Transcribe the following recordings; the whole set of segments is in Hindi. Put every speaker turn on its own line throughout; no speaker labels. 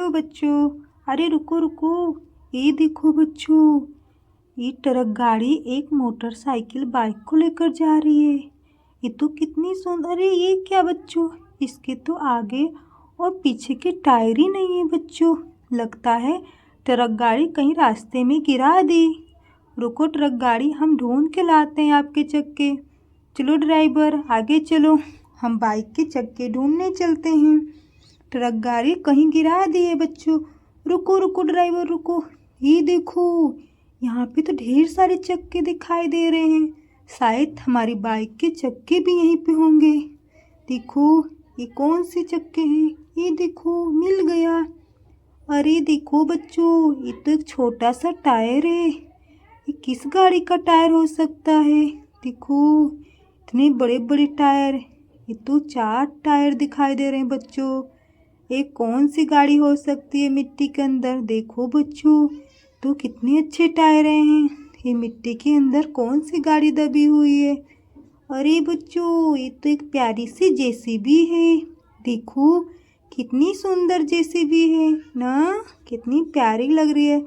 बच्चों। अरे रुको रुको, ये देखो बच्चों, ये ट्रक गाड़ी एक मोटरसाइकिल बाइक को लेकर जा रही है। ये तो कितनी सुंदर। अरे ये क्या बच्चों, इसके तो आगे और पीछे के टायर ही नहीं है बच्चों। लगता है ट्रक गाड़ी कहीं रास्ते में गिरा दी। रुको ट्रक गाड़ी, हम ढूंढ के लाते हैं आपके चक्के। चलो ड्राइवर आगे चलो, हम बाइक के चक्के ढूंढने चलते हैं। ट्रक गाड़ी कहीं गिरा दी है बच्चों। रुको रुको ड्राइवर रुको, ये देखो यहाँ पे तो ढेर सारे चक्के दिखाई दे रहे हैं। शायद हमारी बाइक के चक्के भी यहीं पे होंगे। देखो ये कौन से चक्के हैं, ये देखो मिल गया। अरे देखो बच्चों, ये तो एक छोटा सा टायर है। ये किस गाड़ी का टायर हो सकता है? देखो इतने बड़े बड़े टायर, ये तो 4 टायर दिखाई दे रहे हैं बच्चों। ये कौन सी गाड़ी हो सकती है मिट्टी के अंदर? देखो बच्चों, तो कितने अच्छे टायर हैं। ये मिट्टी के अंदर कौन सी गाड़ी दबी हुई है? अरे बच्चों, ये तो एक प्यारी सी जेसीबी है। देखो कितनी सुंदर जेसीबी है ना, कितनी प्यारी लग रही है।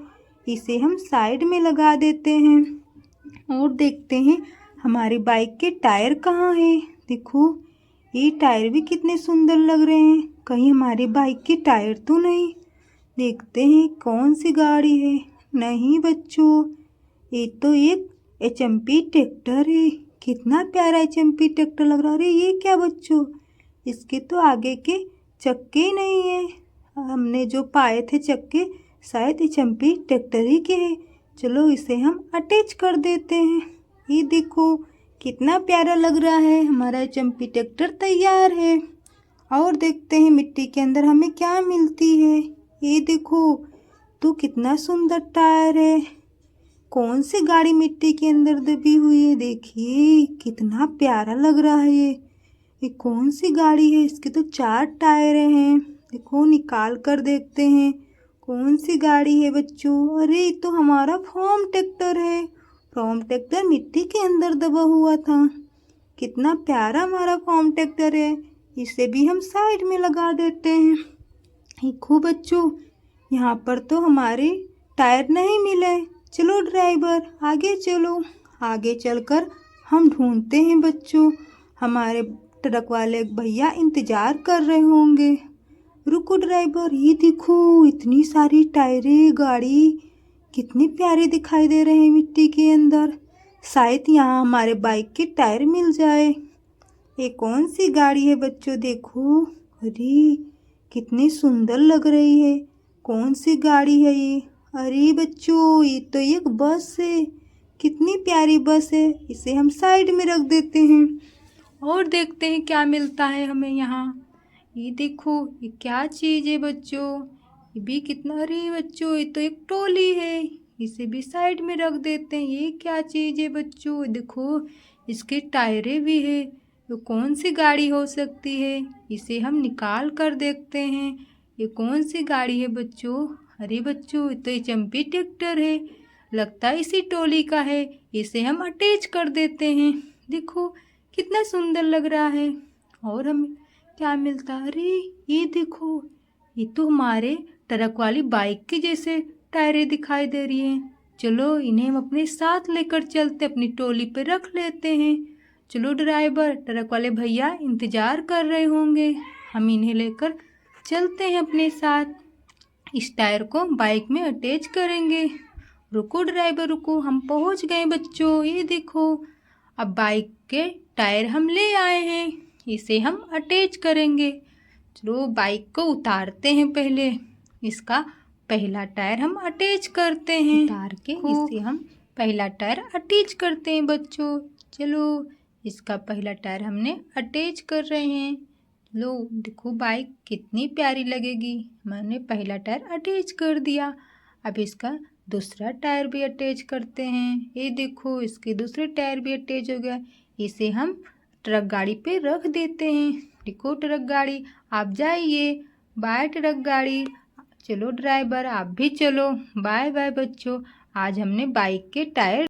इसे हम साइड में लगा देते हैं और देखते हैं हमारी बाइक के टायर कहाँ है। देखो ये टायर भी कितने सुंदर लग रहे हैं। कहीं हमारी बाइक के टायर तो नहीं? देखते हैं कौन सी गाड़ी है। नहीं बच्चों, ये तो एक एचएमपी ट्रैक्टर है। कितना प्यारा एचएमपी ट्रैक्टर लग रहा है। अरे ये क्या बच्चों, इसके तो आगे के चक्के ही नहीं है। हमने जो पाए थे चक्के शायद एचएमपी ट्रैक्टर ही के हैं। चलो इसे हम अटैच कर देते हैं। ये देखो कितना प्यारा लग रहा है, हमारा एचएमपी ट्रैक्टर तैयार है। और देखते हैं मिट्टी के अंदर हमें क्या मिलती है। ये देखो तो कितना सुंदर टायर है। कौन सी गाड़ी मिट्टी के अंदर दबी हुई है? देखिए कितना प्यारा लग रहा है। ये कौन सी गाड़ी है? इसके तो 4 टायर हैं। देखो निकाल कर देखते हैं कौन सी गाड़ी है बच्चों। अरे ये तो हमारा फार्म ट्रैक्टर है। फार्म ट्रैक्टर मिट्टी के अंदर दबा हुआ था। कितना प्यारा हमारा फार्म ट्रैक्टर है। इसे भी हम साइड में लगा देते हैं। देखो बच्चों, यहाँ पर तो हमारे टायर नहीं मिले। चलो ड्राइवर आगे चलो, आगे चलकर हम ढूंढते हैं बच्चों। हमारे ट्रक वाले भैया इंतजार कर रहे होंगे। रुको ड्राइवर, ये देखो इतनी सारी टायरें गाड़ी कितनी प्यारे दिखाई दे रहे हैं मिट्टी के अंदर। शायद यहाँ हमारे बाइक के टायर मिल जाए। ये कौन सी गाड़ी है बच्चों? देखो अरे कितनी सुंदर लग रही है। कौन सी गाड़ी है ये? अरे बच्चों, ये तो एक बस है। कितनी प्यारी बस है। इसे हम साइड में रख देते हैं और देखते हैं क्या मिलता है हमें यहाँ। ये देखो ये क्या चीज़ है बच्चों, ये भी कितना। अरे बच्चों, ये तो एक ट्रॉली है। इसे भी साइड में रख देते हैं। ये क्या चीज़ है बच्चों? देखो इसके टायरें भी है। तो कौन सी गाड़ी हो सकती है? इसे हम निकाल कर देखते हैं। ये कौन सी गाड़ी है बच्चों? अरे बच्चों, ये तो एचएमपी ट्रैक्टर है। लगता है इसी ट्रॉली का है। इसे हम अटैच कर देते हैं। देखो कितना सुंदर लग रहा है। और हम क्या मिलता है? अरे ये देखो, ये तो हमारे ट्रक वाली बाइक के जैसे टायरें दिखाई दे रही हैं। चलो इन्हें हम अपने साथ लेकर चलते, अपनी ट्रॉली पे रख लेते हैं। चलो ड्राइवर, ट्रक वाले भैया इंतजार कर रहे होंगे। हम इन्हें लेकर चलते हैं अपने साथ। इस टायर को बाइक में अटैच करेंगे। रुको ड्राइवर रुको, हम पहुंच गए बच्चों। ये देखो अब बाइक के टायर हम ले आए हैं। इसे हम अटैच करेंगे। चलो बाइक को उतारते हैं। पहले इसका पहला टायर हम अटैच करते हैं। उतार के इसे हम पहला टायर अटैच करते हैं बच्चों। चलो इसका पहला टायर हमने अटैच कर रहे हैं। लो देखो बाइक कितनी प्यारी लगेगी। मैंने पहला टायर अटैच कर दिया। अब इसका दूसरा टायर भी अटैच करते हैं। ये देखो इसके दूसरे टायर भी अटैच हो गया। इसे हम ट्रक गाड़ी पे रख देते हैं। देखो ट्रक गाड़ी आप जाइए। बाय ट्रक गाड़ी। चलो ड्राइवर आप भी चलो। बाय बाय बच्चों। आज हमने बाइक के टायर